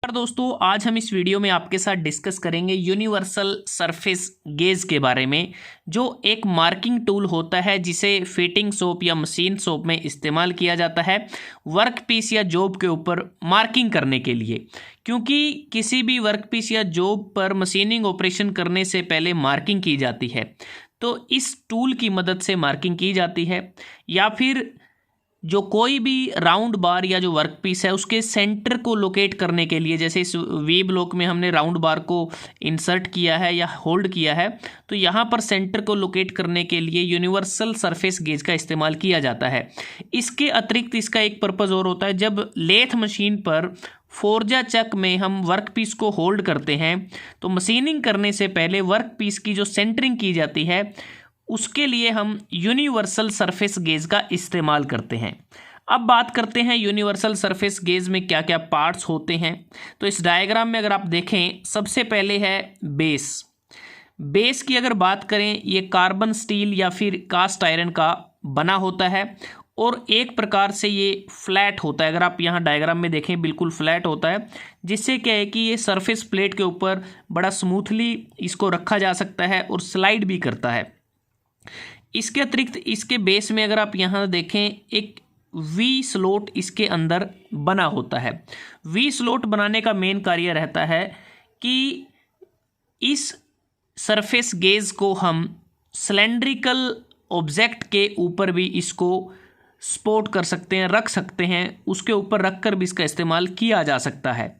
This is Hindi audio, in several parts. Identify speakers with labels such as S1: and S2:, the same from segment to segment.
S1: दोस्तों आज हम इस वीडियो में आपके साथ डिस्कस करेंगे यूनिवर्सल सरफेस गेज के बारे में, जो एक मार्किंग टूल होता है जिसे फिटिंग शॉप या मशीन शॉप में इस्तेमाल किया जाता है वर्क पीस या जॉब के ऊपर मार्किंग करने के लिए। क्योंकि किसी भी वर्क पीस या जॉब पर मशीनिंग ऑपरेशन करने से पहले मार्किंग की जाती है, तो इस टूल की मदद से मार्किंग की जाती है। या फिर जो कोई भी राउंड बार या जो वर्क पीस है उसके सेंटर को लोकेट करने के लिए, जैसे इस वी ब्लॉक में हमने राउंड बार को इंसर्ट किया है या होल्ड किया है, तो यहाँ पर सेंटर को लोकेट करने के लिए यूनिवर्सल सरफेस गेज का इस्तेमाल किया जाता है। इसके अतिरिक्त इसका एक पर्पज़ और होता है, जब लेथ मशीन पर फोर्जा चक में हम वर्क पीस को होल्ड करते हैं तो मशीनिंग करने से पहले वर्क पीस की जो सेंटरिंग की जाती है उसके लिए हम यूनिवर्सल सरफेस गेज का इस्तेमाल करते हैं। अब बात करते हैं यूनिवर्सल सरफेस गेज में क्या क्या पार्ट्स होते हैं। तो इस डायग्राम में अगर आप देखें, सबसे पहले है बेस की अगर बात करें, ये कार्बन स्टील या फिर कास्ट आयरन का बना होता है और एक प्रकार से ये फ्लैट होता है। अगर आप यहाँ डायग्राम में देखें बिल्कुल फ्लैट होता है, जिससे क्या है कि ये सरफेस प्लेट के ऊपर बड़ा स्मूथली इसको रखा जा सकता है और स्लाइड भी करता है। इसके अतिरिक्त इसके बेस में अगर आप यहाँ देखें, एक वी स्लॉट इसके अंदर बना होता है। वी स्लॉट बनाने का मेन कार्य रहता है कि इस सरफेस गेज को हम सिलेंड्रिकल ऑब्जेक्ट के ऊपर भी इसको सपोर्ट कर सकते हैं, रख सकते हैं, उसके ऊपर रख कर भी इसका इस्तेमाल किया जा सकता है।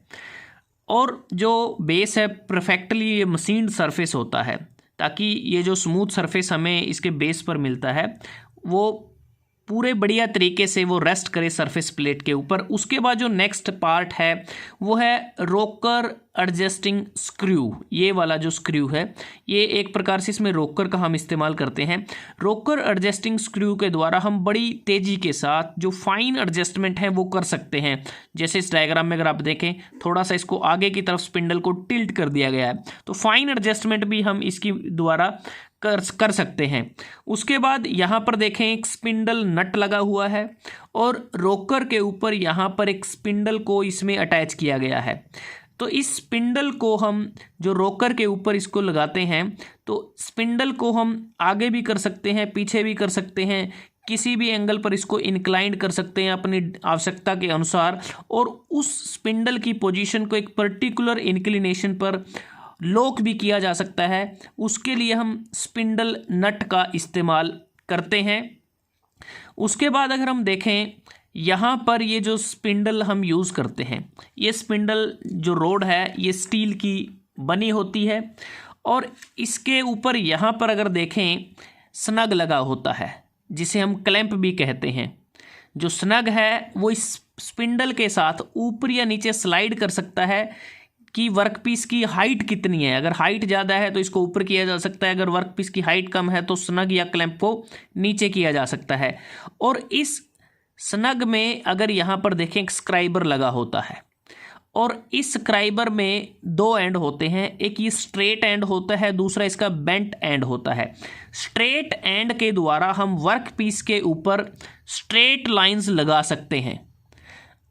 S1: और जो बेस है परफेक्टली ये मशीन्ड सरफेस होता है, ताकि ये जो स्मूथ सरफेस हमें इसके बेस पर मिलता है वो पूरे बढ़िया तरीके से वो रेस्ट करे सरफेस प्लेट के ऊपर। उसके बाद जो नेक्स्ट पार्ट है वो है रोकर एडजस्टिंग स्क्रू। ये वाला जो स्क्रू है, ये एक प्रकार से इसमें रोकर का हम इस्तेमाल करते हैं। रोकर एडजस्टिंग स्क्रू के द्वारा हम बड़ी तेज़ी के साथ जो फाइन एडजस्टमेंट है वो कर सकते हैं। जैसे इस डायग्राम में अगर आप देखें, थोड़ा सा इसको आगे की तरफ स्पिंडल को टिल्ट कर दिया गया है, तो फाइन एडजस्टमेंट भी हम इसकी द्वारा कर सकते हैं। उसके बाद यहाँ पर देखें एक स्पिंडल नट लगा हुआ है और रोकर के ऊपर यहाँ पर एक स्पिंडल को इसमें अटैच किया गया है। तो इस स्पिंडल को हम जो रोकर के ऊपर इसको लगाते हैं, तो स्पिंडल को हम आगे भी कर सकते हैं, पीछे भी कर सकते हैं, किसी भी एंगल पर इसको इंक्लाइंड कर सकते हैं अपनी आवश्यकता के अनुसार, और उस स्पिंडल की पोजीशन को एक पर्टिकुलर इंक्लिनेशन पर लॉक भी किया जा सकता है। उसके लिए हम स्पिंडल नट का इस्तेमाल करते हैं। उसके बाद अगर हम देखें, यहाँ पर ये जो स्पिंडल हम यूज़ करते हैं, ये स्पिंडल जो रोड है ये स्टील की बनी होती है और इसके ऊपर यहाँ पर अगर देखें स्नग लगा होता है, जिसे हम क्लैंप भी कहते हैं। जो स्नग है वो इस स्पिंडल के साथ ऊपर या नीचे स्लाइड कर सकता है कि वर्कपीस की हाइट कितनी है। अगर हाइट ज़्यादा है तो इसको ऊपर किया जा सकता है, अगर वर्कपीस की हाइट कम है तो स्नग या क्लैंप को नीचे किया जा सकता है। और इस स्नग में अगर यहाँ पर देखें एक स्क्राइबर लगा होता है और इस स्क्राइबर में दो एंड होते हैं, एक ये स्ट्रेट एंड होता है, दूसरा इसका बेंट एंड होता है। स्ट्रेट एंड के द्वारा हम वर्कपीस के ऊपर स्ट्रेट लाइंस लगा सकते हैं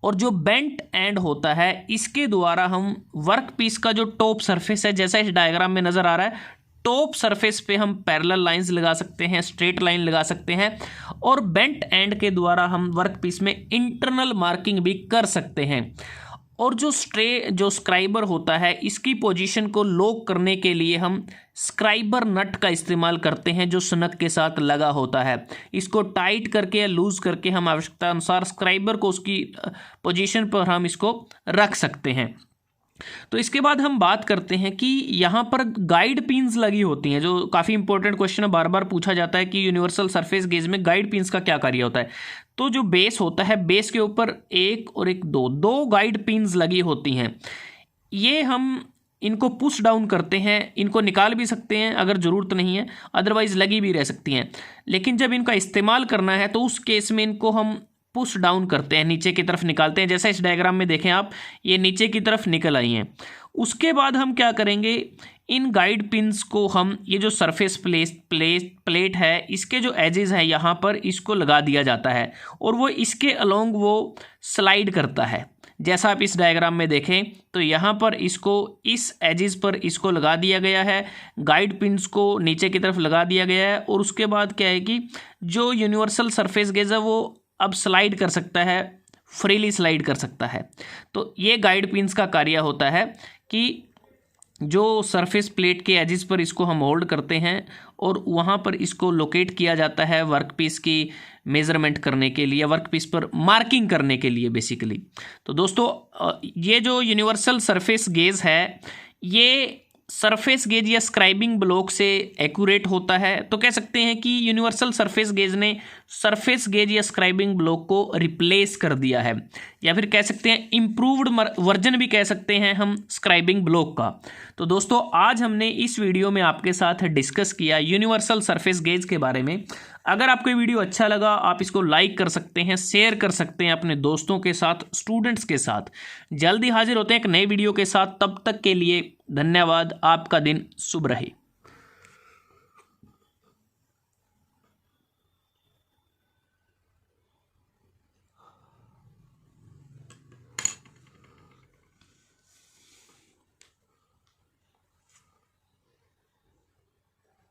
S1: और जो बेंट एंड होता है इसके द्वारा हम वर्क पीस का जो टॉप सरफेस है, जैसा इस डायग्राम में नज़र आ रहा है, टॉप सरफेस पे हम पैरेलल लाइंस लगा सकते हैं, स्ट्रेट लाइन लगा सकते हैं, और बेंट एंड के द्वारा हम वर्क पीस में इंटरनल मार्किंग भी कर सकते हैं। और जो स्क्राइबर होता है इसकी पोजीशन को लॉक करने के लिए हम स्क्राइबर नट का इस्तेमाल करते हैं, जो स्नग के साथ लगा होता है। इसको टाइट करके या लूज करके हम आवश्यकता अनुसार स्क्राइबर को उसकी पोजीशन पर हम इसको रख सकते हैं। तो इसके बाद हम बात करते हैं कि यहाँ पर गाइड पिन्स लगी होती हैं, जो काफ़ी इंपॉर्टेंट क्वेश्चन है, बार बार पूछा जाता है कि यूनिवर्सल सरफेस गेज में गाइड पिन्स का क्या कार्य होता है। तो जो बेस होता है, बेस के ऊपर एक और एक दो गाइड पिन्स लगी होती हैं। ये हम इनको पुश डाउन करते हैं, इनको निकाल भी सकते हैं अगर ज़रूरत नहीं है, अदरवाइज़ लगी भी रह सकती हैं। लेकिन जब इनका इस्तेमाल करना है तो उस केस में इनको हम पुश डाउन करते हैं, नीचे की तरफ निकालते हैं। जैसा इस डायग्राम में देखें आप, ये नीचे की तरफ निकल आई हैं। उसके बाद हम क्या करेंगे, इन गाइड पिन्स को हम ये जो सरफेस प्लेट है इसके जो एजेस हैं यहाँ पर इसको लगा दिया जाता है और वो इसके अलोंग वो स्लाइड करता है। जैसा आप इस डायग्राम में देखें तो यहाँ पर इसको इस एजिस पर इसको लगा दिया गया है, गाइड पिन्स को नीचे की तरफ लगा दिया गया है, और उसके बाद क्या है कि जो यूनिवर्सल सरफेस गेज है वो अब स्लाइड कर सकता है, फ्रीली स्लाइड कर सकता है। तो ये गाइड पिन्स का कार्य होता है कि जो सरफेस प्लेट के एजिस पर इसको हम होल्ड करते हैं और वहाँ पर इसको लोकेट किया जाता है वर्कपीस की मेज़रमेंट करने के लिए, वर्कपीस पर मार्किंग करने के लिए बेसिकली। तो दोस्तों ये जो यूनिवर्सल सरफेस गेज है ये सरफेस गेज या स्क्राइबिंग ब्लॉक से एक्यूरेट होता है। तो कह सकते हैं कि यूनिवर्सल सरफेस गेज ने सरफेस गेज या स्क्राइबिंग ब्लॉक को रिप्लेस कर दिया है, या फिर कह सकते हैं इम्प्रूव्ड वर्जन भी कह सकते हैं हम स्क्राइबिंग ब्लॉक का। तो दोस्तों आज हमने इस वीडियो में आपके साथ डिस्कस किया यूनिवर्सल सरफेस गेज के बारे में। अगर आपको ये वीडियो अच्छा लगा आप इसको लाइक कर सकते हैं, शेयर कर सकते हैं अपने दोस्तों के साथ, स्टूडेंट्स के साथ। जल्दी हाजिर होते हैं एक नए वीडियो के साथ, तब तक के लिए धन्यवाद। आपका दिन शुभ रहे।